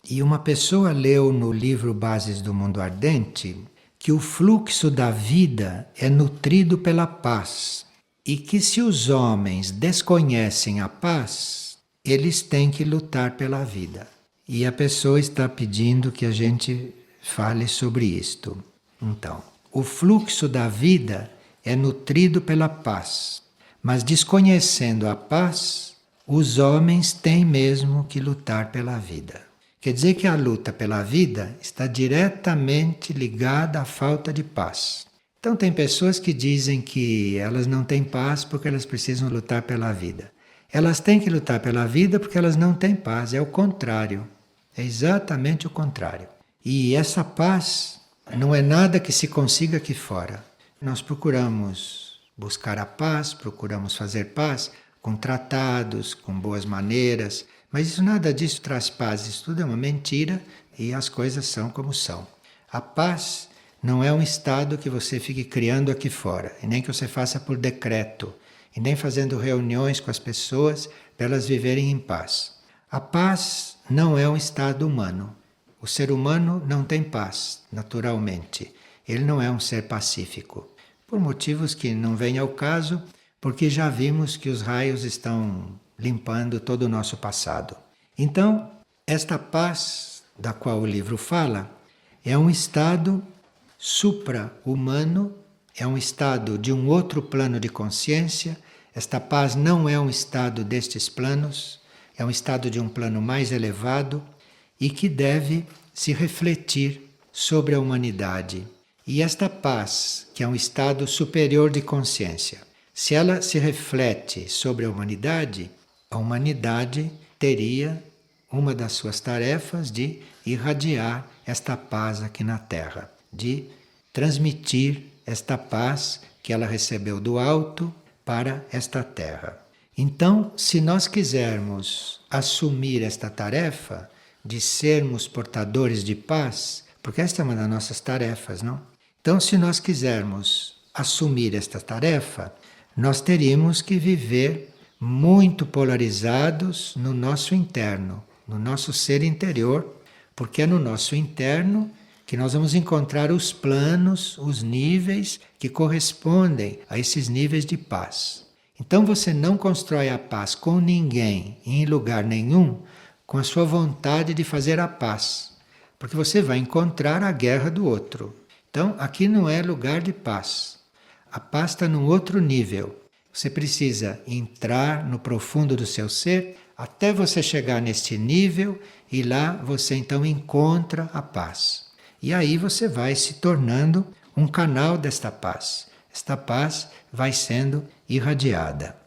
E uma pessoa leu no livro Bases do Mundo Ardente que o fluxo da vida é nutrido pela paz e que se os homens desconhecem a paz, eles têm que lutar pela vida. E a pessoa está pedindo que a gente fale sobre isto. Então, o fluxo da vida é nutrido pela paz, mas desconhecendo a paz, os homens têm mesmo que lutar pela vida. Quer dizer que a luta pela vida está diretamente ligada à falta de paz. Então tem pessoas que dizem que elas não têm paz porque elas precisam lutar pela vida. Elas têm que lutar pela vida porque elas não têm paz, é o contrário. É exatamente o contrário. E essa paz não é nada que se consiga aqui fora. Nós procuramos buscar a paz, procuramos fazer paz com tratados, com boas maneiras, mas isso, nada disso traz paz, isso tudo é uma mentira e as coisas são como são. A paz não é um estado que você fique criando aqui fora, e nem que você faça por decreto, e nem fazendo reuniões com as pessoas para elas viverem em paz. A paz não é um estado humano. O ser humano não tem paz, naturalmente. Ele não é um ser pacífico. Por motivos que não vêm ao caso, porque já vimos que os raios estão limpando todo o nosso passado. Então, esta paz da qual o livro fala é um estado supra-humano, é um estado de um outro plano de consciência. Esta paz não é um estado destes planos, é um estado de um plano mais elevado e que deve se refletir sobre a humanidade. E esta paz, que é um estado superior de consciência, se ela se reflete sobre a humanidade teria uma das suas tarefas de irradiar esta paz aqui na Terra, de transmitir esta paz que ela recebeu do alto para esta Terra. Então, se nós quisermos assumir esta tarefa de sermos portadores de paz, porque esta é uma das nossas tarefas, não? Então, se nós quisermos assumir esta tarefa, nós teríamos que viver muito polarizados no nosso interno, no nosso ser interior, porque é no nosso interno que nós vamos encontrar os planos, os níveis que correspondem a esses níveis de paz. Então você não constrói a paz com ninguém, em lugar nenhum, com a sua vontade de fazer a paz, porque você vai encontrar a guerra do outro. Então aqui não é lugar de paz. A paz está num outro nível. Você precisa entrar no profundo do seu ser até você chegar neste nível e lá você então encontra a paz. E aí você vai se tornando um canal desta paz. Esta paz vai sendo irradiada.